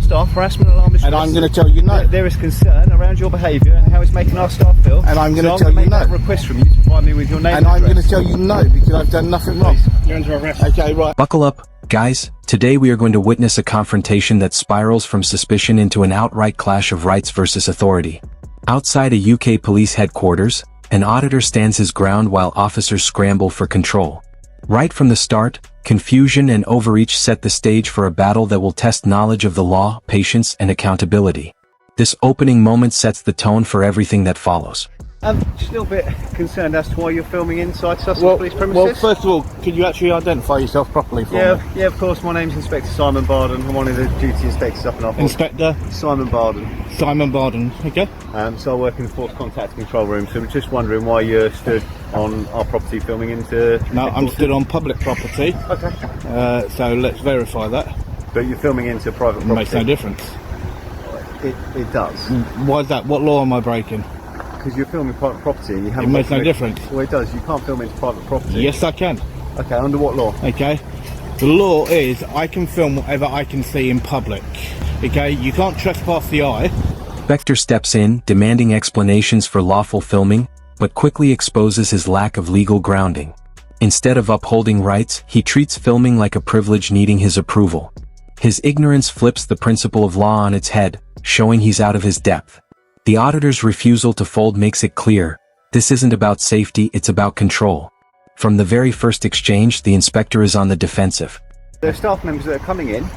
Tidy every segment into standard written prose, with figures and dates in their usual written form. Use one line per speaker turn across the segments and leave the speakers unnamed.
staff, harassment, alarm, distress.
And I'm going to tell you no.
There is concern around your behaviour and how it's making our staff feel.
And I'm going to
so
tell you no.
That request from you to provide me with your name.
And I'm going to tell you no because I've done nothing wrong.
You're under arrest.
Okay, right.
Buckle up, guys. Today we are going to witness a confrontation that spirals from suspicion into an outright clash of rights versus authority. Outside a UK police headquarters, an auditor stands his ground while officers scramble for control. Right from the start, confusion and overreach set the stage for a battle that will test knowledge of the law, patience, and accountability. This opening moment sets the tone for everything that follows.
I'm just a little bit concerned as to why you're filming inside Sussex police premises.
Well, first of all, could you actually identify yourself properly for me?
Yeah, of course. My name's Inspector Simon Barden. I'm one of the duty inspectors up in our
Inspector?
Simon Barden.
Simon Barden, okay.
So I work in the Force Contact Control Room, so we're just wondering why you're stood on our property filming into...
No, I'm stood on public property.
Okay.
So let's verify that.
But you're filming into private property?
It makes no difference.
It does.
Why is that? What law am I breaking?
Because you're filming private property and you haven't...
It makes no difference.
Well, it does. You can't film into private property.
Yes, I can.
Okay, under what law?
Okay. The law is I can film whatever I can see in public. Okay, you can't trespass the eye.
Spectre steps in, demanding explanations for lawful filming, but quickly exposes his lack of legal grounding. Instead of upholding rights, he treats filming like a privilege needing his approval. His ignorance flips the principle of law on its head, showing he's out of his depth. The auditor's refusal to fold makes it clear, this isn't about safety, it's about control. From the very first exchange, the inspector is on the defensive.
There are staff members that are coming in.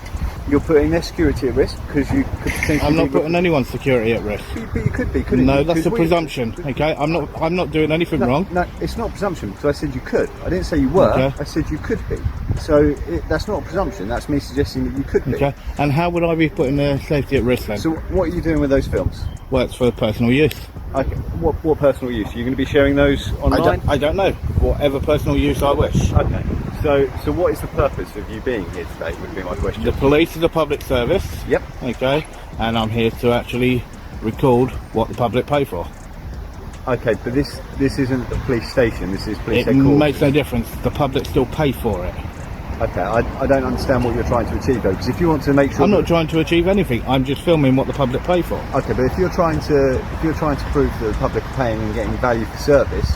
You're putting their security at risk because you could potentially...
I'm not putting anyone's security at risk.
But you could be, couldn't you?
No, that's a presumption, okay? I'm not doing anything wrong.
No, it's not a presumption because I said you could. I didn't say you were,
okay.
I said you could be. So that's not a presumption, that's me suggesting that you could be.
Okay, and how would I be putting their safety at risk then?
So what are you doing with those films?
Well, it's for personal use.
Okay, what personal use? Are you going to be sharing those online?
I don't know. Whatever personal use I wish.
Okay, so what is the purpose of you being here today would be my question.
The police is a public service.
Yep.
Okay, and I'm here to actually record what the public pay for.
Okay, but this isn't a police station, this is police
It
headquarters.
makes no difference. The public still pay for it.
Okay, I don't understand what you're trying to achieve though, because if you want to make sure...
I'm not trying to achieve anything, I'm just filming what the public pay for.
Okay, but if you're trying to prove that the public are paying and getting value for service,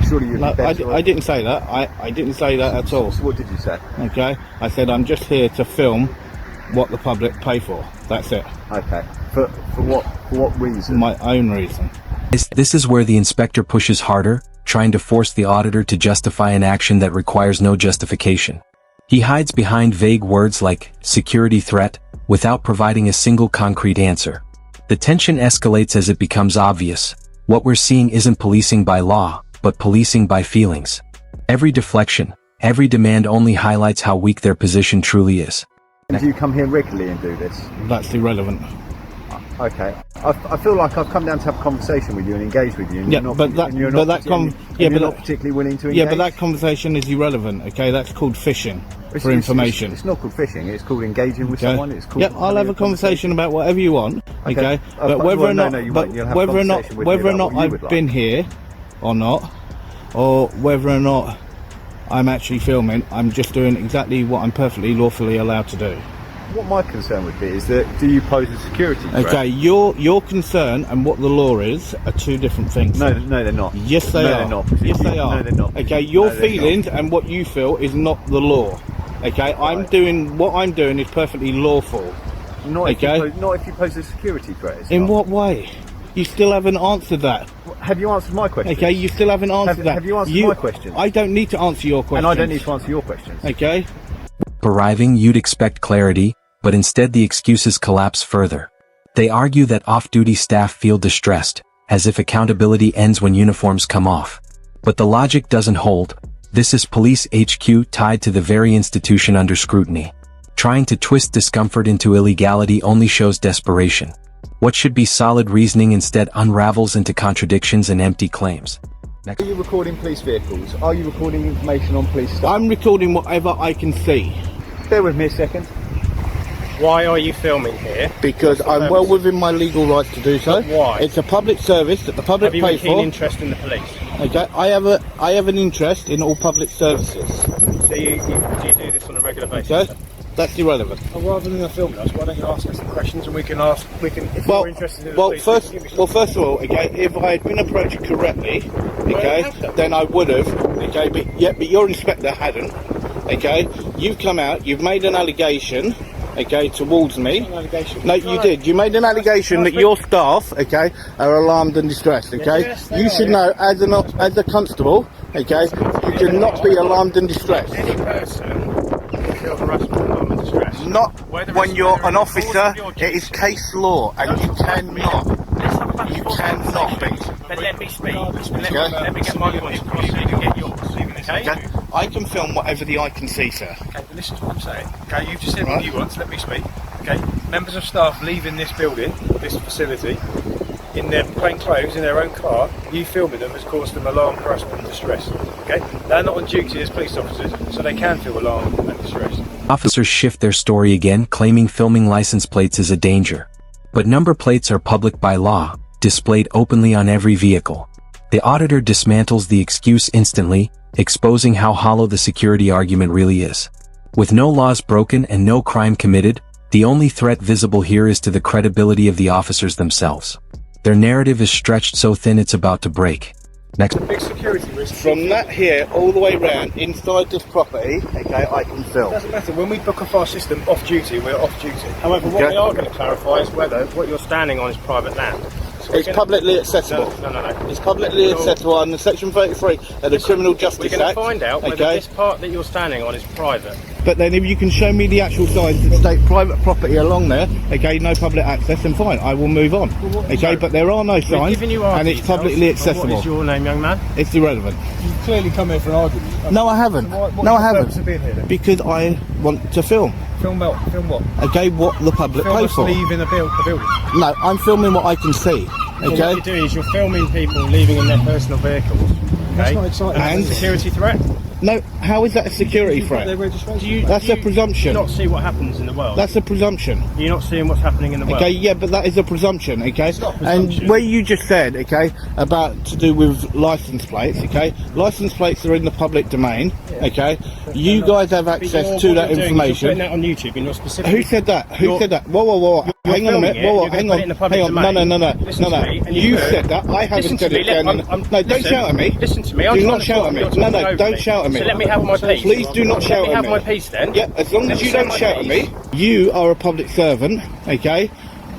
surely you'd be better...
I didn't say that, I didn't say that at all.
So what did you say?
Okay, I said I'm just here to film what the public pay for, that's it.
Okay, for what reason?
My own reason.
This is where the inspector pushes harder, trying to force the auditor to justify an action that requires no justification. He hides behind vague words like security threat, without providing a single concrete answer. The tension escalates as it becomes obvious. What we're seeing isn't policing by law, but policing by feelings. Every deflection, every demand only highlights how weak their position truly is.
And do you come here regularly and do this?
That's irrelevant.
Okay, I feel like I've come down to have a conversation with you and engage with you, and
yeah,
you're not,
but that,
you're
but
not,
that com yeah,
you're
but
not particularly willing to engage.
Yeah, but that conversation is irrelevant. Okay, that's called fishing for information.
It's not called fishing. It's called engaging with someone. It's called.
Yeah, I'll have a conversation about whatever you want. Okay, but
whether or not,
I've been here or not, or whether or not I'm actually filming, I'm just doing exactly what I'm perfectly lawfully allowed to do.
What my concern would be is that, do you pose a security threat?
Okay, your concern and what the law is are two different things.
No, they're not.
Yes, they are.
They're not.
Yes, they are.
No, they're not.
Okay, your feelings and what you feel is not the law. Okay, I'm doing what I'm doing is perfectly lawful.
Not if you pose a security threat.
In what way? You still haven't answered that.
Have you answered my question?
Okay, you still haven't answered that.
Have you answered my question?
I don't need to answer your question.
And I don't need to answer your questions.
Okay.
Arriving, you'd expect clarity, but instead the excuses collapse further. They argue that off-duty staff feel distressed, as if accountability ends when uniforms come off. But the logic doesn't hold. This is police HQ tied to the very institution under scrutiny. Trying to twist discomfort into illegality only shows desperation. What should be solid reasoning instead unravels into contradictions and empty claims. Next.
Are you recording police vehicles? Are you recording information on police staff?
I'm recording whatever I can see.
Bear with me a second.
Why are you filming here?
Because I'm well within my legal rights to do so.
But why?
It's a public service that the public
pay
pay
for. Have you a keen
for.
interest in the police?
Okay, I have an interest in all public services.
So do you do this on a regular basis?
Okay. That's irrelevant.
Well, rather than filming us, why don't you ask us some questions and we can if
Well,
you're interested in
well, first of all, okay, if I had been approached correctly, okay, then I would have, okay, but your inspector hadn't, okay. You've come out, you've made an allegation, okay, towards me. No, you did. You made an allegation that your staff, okay, are alarmed and distressed, okay.
Yes,
you should know, as a constable, okay, you should not be alarmed and distressed.
Any person can feel harassment, alarm and distress.
Not when you're an officer. It is case law, and you cannot. You cannot be.
Then let me speak. Let me get my point across so you can get yours. Okay?
Okay? I can film whatever the eye can see, sir.
Okay, but listen to what I'm saying. Okay, you've just said what you want, so let me speak. Okay, members of staff leaving this building, this facility, in their plain clothes, in their own car, you filming them has caused them alarm, harassment and distress. Okay? They're not on duty as police officers, so they can feel alarm and distress.
Officers shift their story again, claiming filming license plates is a danger. But number plates are public by law, displayed openly on every vehicle. The auditor dismantles the excuse instantly, exposing how hollow the security argument really is. With no laws broken and no crime committed, the only threat visible here is to the credibility of the officers themselves. Their narrative is stretched so thin it's about to break. Next.
Big security risk.
From that here all the way round inside this property, okay, I can film.
It doesn't matter. When we book off our system off duty, we're off duty. However, what we are going to clarify is whether what you're standing on is private land. So
It's publicly accessible.
No.
It's publicly accessible under Section 33 of the Criminal Justice
We're going to
Act.
find out whether this part that you're standing on is private.
But then if you can show me the actual signs that state private property along there, okay, no public access, then fine, I will move on. Okay, but there are no signs, and it's publicly accessible.
What is your name, young man?
It's irrelevant.
You've clearly come here for an argument.
No, I haven't. No, I haven't. Because I want to film.
Film what? Film what?
Okay, what the public pay for.
Leaving the building.
No, I'm filming what I can see.
Well,
Okay.
what you're doing is you're filming people leaving in their personal vehicles. Okay?
That's not exciting.
And that's a security threat.
No, how is that a security threat? That's a presumption.
Do you not see what happens in the world?
That's a presumption.
You're not seeing what's happening in the world.
Okay, yeah, but that is a presumption, okay?
It's not a presumption.
And where you just said, okay, about to do with license plates, okay? License plates are in the public domain, okay? You guys have access to that information.
You're putting that on YouTube and you're specifically...
Who said that? Who said that? Whoa. Hang on a minute. Whoa, hang on. No. You said that. I haven't said it. No, don't shout at me.
Listen to me.
Do not shout at me. No, don't shout at me.
So let me have my piece.
Please do not shout at me.
Let me have my piece then.
Yeah, as long as you don't shout at me. You are a public servant, okay?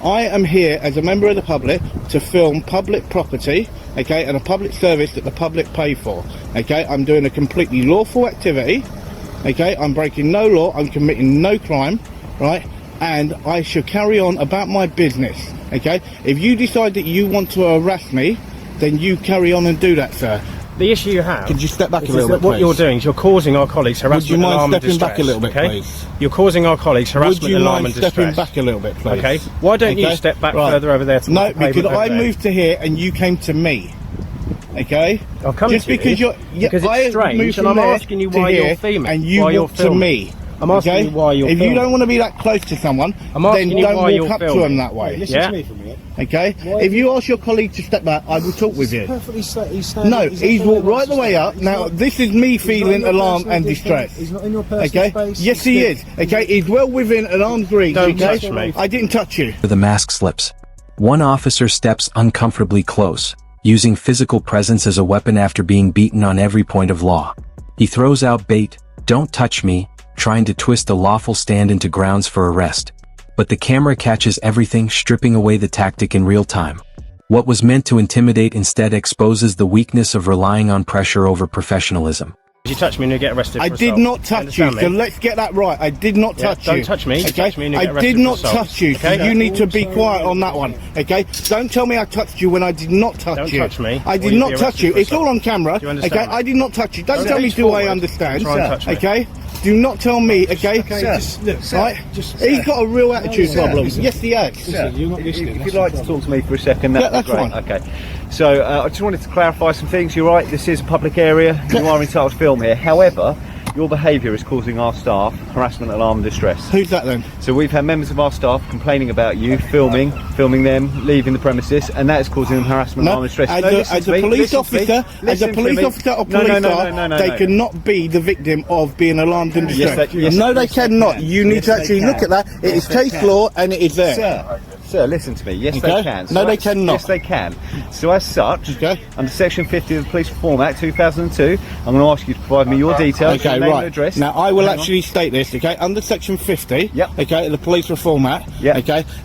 I am here as a member of the public to film public property, okay, and a public service that the public pay for, okay? I'm doing a completely lawful activity, okay? I'm breaking no law, I'm committing no crime, right? And I should carry on about my business, okay? If you decide that you want to harass me, then you carry on and do that, sir.
The issue you have...
Could you step back a little bit,
What
please?
you're doing is you're causing our colleagues harassment,
Would you
alarm
mind
and
stepping
distress.
back a little bit,
okay?
please?
You're causing our colleagues harassment,
Would you
alarm
mind
and distress.
stepping back a little bit, please?
Okay. Why don't you step back further over there to
No,
the pavement
because
over
I
there?
moved to here and you came to me. Okay?
I'll come
Just
to you,
because you're... Yeah,
because it's
I
strange,
moved
and
from
I'm
there
asking you
to
why
here,
you're filming.
And you
Why you're
walked to
filming.
me.
I'm asking you why you're
If
filming.
you don't want to be that close to someone,
I'm
then
asking you
don't
why
walk
you're
up to
filming.
them that way.
Listen to me for a minute.
Okay? If you ask your colleague to step back, I will talk with you.
Perfectly he's
No, he's walked right the way up. Now, this is me feeling alarm and distress.
He's not in your personal
Okay?
space.
Yes, he is. Okay? He's well within an arm's reach.
Don't
Okay?
touch me.
I didn't touch you.
The mask slips. One officer steps uncomfortably close, using physical presence as a weapon after being beaten on every point of law. He throws out bait, "Don't touch me," trying to twist a lawful stand into grounds for arrest. But the camera catches everything, stripping away the tactic in real time. What was meant to intimidate instead exposes the weakness of relying on pressure over professionalism.
You touch me and you get arrested
I
for
did
assault.
not touch you, so let's get that right. I did not touch you.
Don't touch me. You
Okay?
touch me and you get
I
arrested
did
for
not
assault.
touch you, so
Okay?
you need to be quiet on that one. Okay? Don't tell me I touched you when I did not touch
Don't
you.
touch me,
I
or
did
you'll
not
be
touch
arrested
you.
for
It's all
assault.
on camera.
Do you understand
Okay?
that?
I did not touch you. Don't
Don't
tell me
reach
do I
forward
understand.
and try and touch me.
Okay? Do not tell me, okay? Right? He's got a real attitude problem. Yes, he has.
You're not listening.
If you'd like to talk to me for a second,
Yeah,
that'd be
that's
great.
fine.
Okay. So I just wanted to clarify some things. You're right. This is a public area. You are entitled to film here. However, Your behaviour is causing our staff harassment, alarm and distress.
Who's that then?
So we've had members of our staff complaining about you, filming them, leaving the premises, and that is causing them harassment, alarm and distress.
As a police officer or police officer, they cannot be the victim of being alarmed and distressed. No, they cannot. You need to actually look at that. It is case law and it is there.
Sir, listen to me. Yes, they can.
No, they cannot.
Yes, they can. So as such, under Section 50 of the Police Reform Act 2002, I'm going to ask you to provide me your details, your name and address.
Now, I will actually state this, under Section 50, of the Police Reform Act,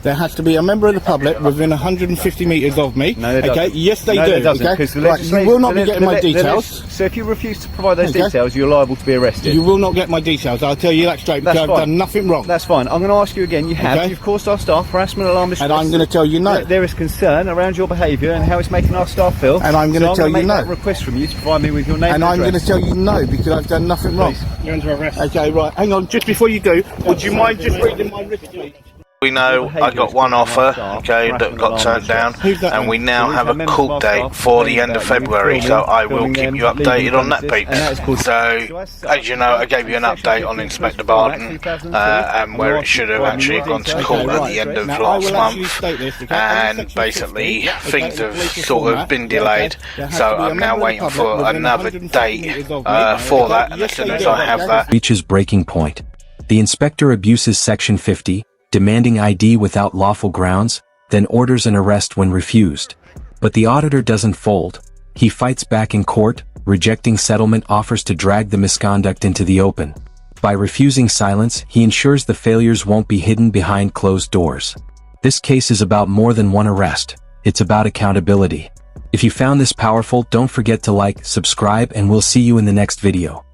there has to be a member of the public within 150 metres of me.
No, they doesn't.
Yes, they do.
It doesn't, because
you will not be getting my details.
So if you refuse to provide those details, you're liable to be arrested.
You will not get my details. I'll tell you that straight, because I've done nothing wrong.
That's fine. I'm going to ask you again. You've caused our staff harassment, alarm, distress.
And I'm going to tell you no.
There is concern around your behaviour and how it's making our staff feel.
And I'm going to tell you no.
I'm request from you to provide me with your name and
I'm
address.
going to tell you no, because I've done nothing wrong.
You're under arrest.
Okay, right. Hang on. Just before you do, would you mind just reading my wrist, please?
We know I got one offer, that got turned down, and we now have a court date for the end of February, so I will keep you updated on that, peeps. So, as you know, I gave you an update on Inspector Barton, and where it should have actually gone to court at the end of last month, and basically things have sort of been delayed, so I'm now waiting for another date for that, and as soon as I have that...
Reaches breaking point. The inspector abuses Section 50, demanding ID without lawful grounds, then orders an arrest when refused. But the auditor doesn't fold. He fights back in court, rejecting settlement offers to drag the misconduct into the open. By refusing silence, he ensures the failures won't be hidden behind closed doors. This case is about more than one arrest. It's about accountability. If you found this powerful, don't forget to like, subscribe, and we'll see you in the next video.